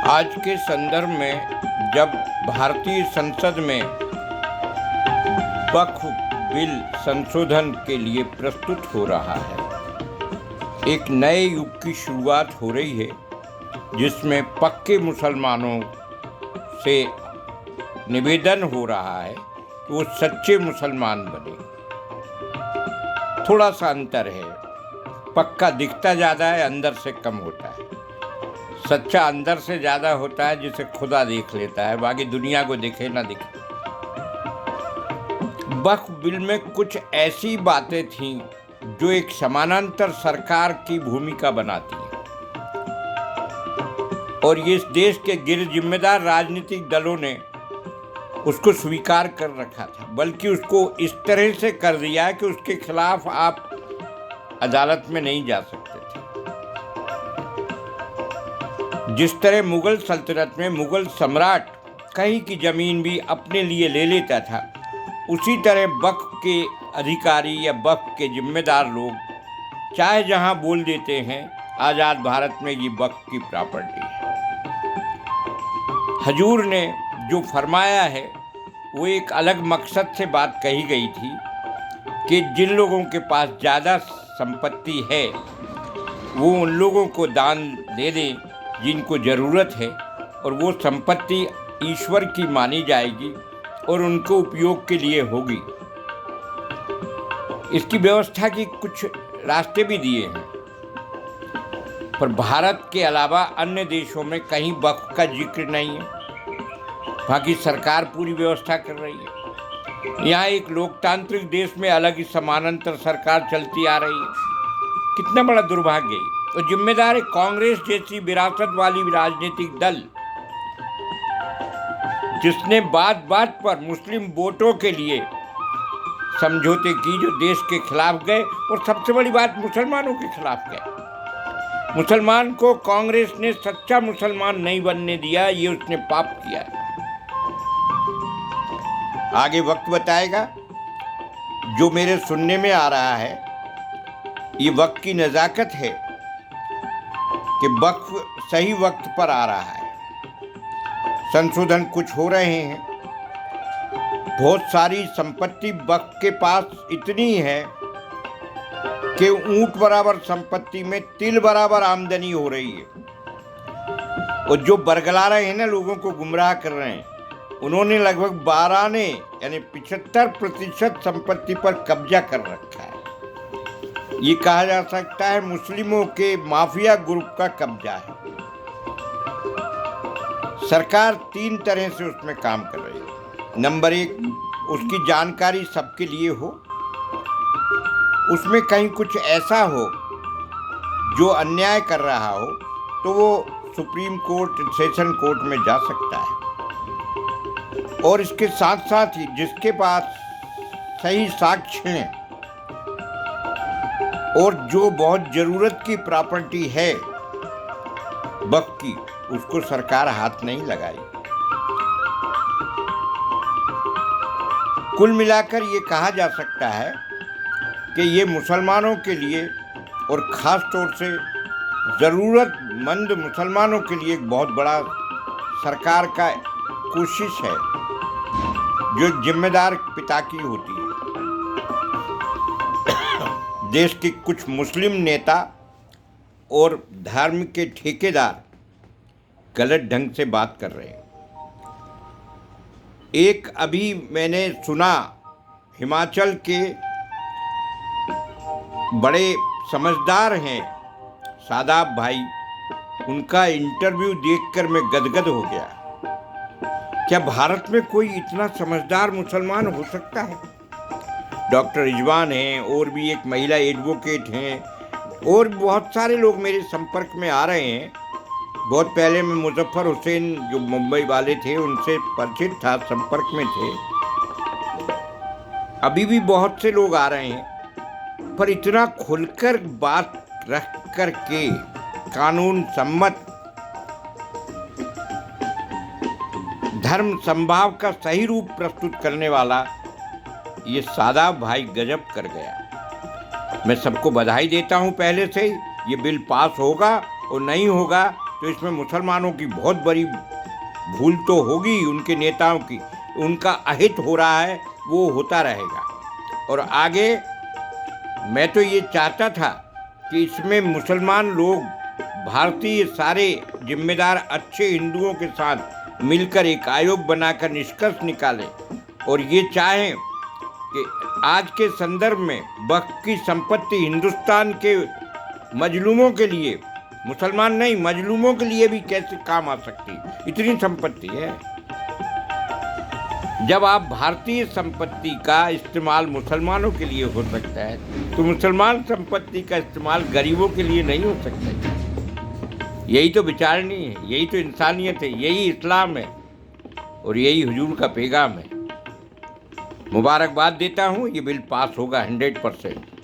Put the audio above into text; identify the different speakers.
Speaker 1: आज के संदर्भ में जब भारतीय संसद में वक्फ बिल संशोधन के लिए प्रस्तुत हो रहा है, एक नए युग की शुरुआत हो रही है जिसमें पक्के मुसलमानों से निवेदन हो रहा है कि वो सच्चे मुसलमान बने। थोड़ा सा अंतर है, पक्का दिखता ज़्यादा है, अंदर से कम होता है। सच्चा अंदर से ज़्यादा होता है, जिसे खुदा देख लेता है, बाकी दुनिया को दिखे ना दिखे। वक्फ बिल में कुछ ऐसी बातें थीं जो एक समानांतर सरकार की भूमिका बनाती है, और ये इस देश के गिर जिम्मेदार राजनीतिक दलों ने उसको स्वीकार कर रखा था, बल्कि उसको इस तरह से कर दिया है कि उसके खिलाफ आप अदालत में नहीं जा सकते थे। जिस तरह मुगल सल्तनत में मुगल सम्राट कहीं की ज़मीन भी अपने लिए ले लेता था, उसी तरह वक्फ के अधिकारी या वक्फ के जिम्मेदार लोग चाहे जहां बोल देते हैं आज़ाद भारत में ये वक्फ की प्रॉपर्टी है। हजूर ने जो फरमाया है वो एक अलग मकसद से बात कही गई थी कि जिन लोगों के पास ज़्यादा संपत्ति है वो उन लोगों को दान दे दें जिनको ज़रूरत है, और वो संपत्ति ईश्वर की मानी जाएगी और उनको उपयोग के लिए होगी। इसकी व्यवस्था की कुछ रास्ते भी दिए हैं, पर भारत के अलावा अन्य देशों में कहीं वक्फ का जिक्र नहीं है। बाकी सरकार पूरी व्यवस्था कर रही है। यहाँ एक लोकतांत्रिक देश में अलग ही समानांतर सरकार चलती आ रही है। कितना बड़ा दुर्भाग्य है। तो जिम्मेदार है कांग्रेस जैसी विरासत वाली राजनीतिक दल, जिसने बात बात पर मुस्लिम वोटों के लिए समझौते की, जो देश के खिलाफ गए, और सबसे बड़ी बात मुसलमानों के खिलाफ गए। मुसलमान को कांग्रेस ने सच्चा मुसलमान नहीं बनने दिया, ये उसने पाप किया है। आगे वक्त बताएगा। जो मेरे सुनने में आ रहा है, ये वक्त की नज़ाकत है कि वक्फ सही वक्त पर आ रहा है। संशोधन कुछ हो रहे हैं। बहुत सारी संपत्ति वक्फ के पास इतनी है कि ऊंट बराबर संपत्ति में तिल बराबर आमदनी हो रही है। और जो बरगला रहे हैं ना, लोगों को गुमराह कर रहे हैं, उन्होंने लगभग 12 ने यानी 75% संपत्ति पर कब्जा कर रखा है। ये कहा जा सकता है मुस्लिमों के माफिया ग्रुप का कब्जा है। सरकार 3 तरह से उसमें काम कर रही है। नंबर 1, उसकी जानकारी सबके लिए हो, उसमें कहीं कुछ ऐसा हो जो अन्याय कर रहा हो तो वो सुप्रीम कोर्ट, सेशन कोर्ट में जा सकता है। और इसके साथ साथ ही जिसके पास सही साक्ष्य हैं और जो बहुत ज़रूरत की प्रॉपर्टी है वक्फ की, उसको सरकार हाथ नहीं लगाई। कुल मिलाकर ये कहा जा सकता है कि ये मुसलमानों के लिए और ख़ास तौर से ज़रूरतमंद मुसलमानों के लिए एक बहुत बड़ा सरकार का कोशिश है, जो एक जिम्मेदार पिता की होती है। देश के कुछ मुस्लिम नेता और धर्म के ठेकेदार गलत ढंग से बात कर रहे हैं। एक अभी मैंने सुना, हिमाचल के बड़े समझदार हैं शादाब भाई, उनका इंटरव्यू देखकर मैं गदगद हो गया। क्या भारत में कोई इतना समझदार मुसलमान हो सकता है? डॉक्टर रिजवान हैं, और भी एक महिला एडवोकेट हैं, और बहुत सारे लोग मेरे संपर्क में आ रहे हैं। बहुत पहले मैं मुजफ्फर हुसैन जो मुंबई वाले थे उनसे परिचित था, संपर्क में थे। अभी भी बहुत से लोग आ रहे हैं, पर इतना खुलकर बात रख कर के कानून सम्मत धर्म संभाव का सही रूप प्रस्तुत करने वाला ये शादाब भाई गजब कर गया। मैं सबको बधाई देता हूँ पहले से। ये बिल पास होगा, और नहीं होगा तो तो इसमें मुसलमानों की बहुत बड़ी भूल तो होगी, उनके नेताओं की। उनका अहित हो रहा है, वो होता रहेगा। और आगे मैं तो ये चाहता था कि इसमें मुसलमान लोग, भारतीय सारे जिम्मेदार अच्छे हिंदुओं के साथ मिलकर एक आयोग बनाकर निष्कर्ष निकालें और ये चाहें कि आज के संदर्भ में वक्फ की संपत्ति हिंदुस्तान के मजलूमों के लिए, मुसलमान नहीं मजलूमों के लिए भी कैसे काम आ सकती, इतनी संपत्ति है। जब आप भारतीय संपत्ति का इस्तेमाल मुसलमानों के लिए हो सकता है तो मुसलमान संपत्ति का इस्तेमाल गरीबों के लिए नहीं हो सकता। यही तो विचारणी है, यही तो इंसानियत है, यही इस्लाम है और यही हुजूर का पैगाम है। मुबारकबाद देता हूँ, ये बिल पास होगा 100%।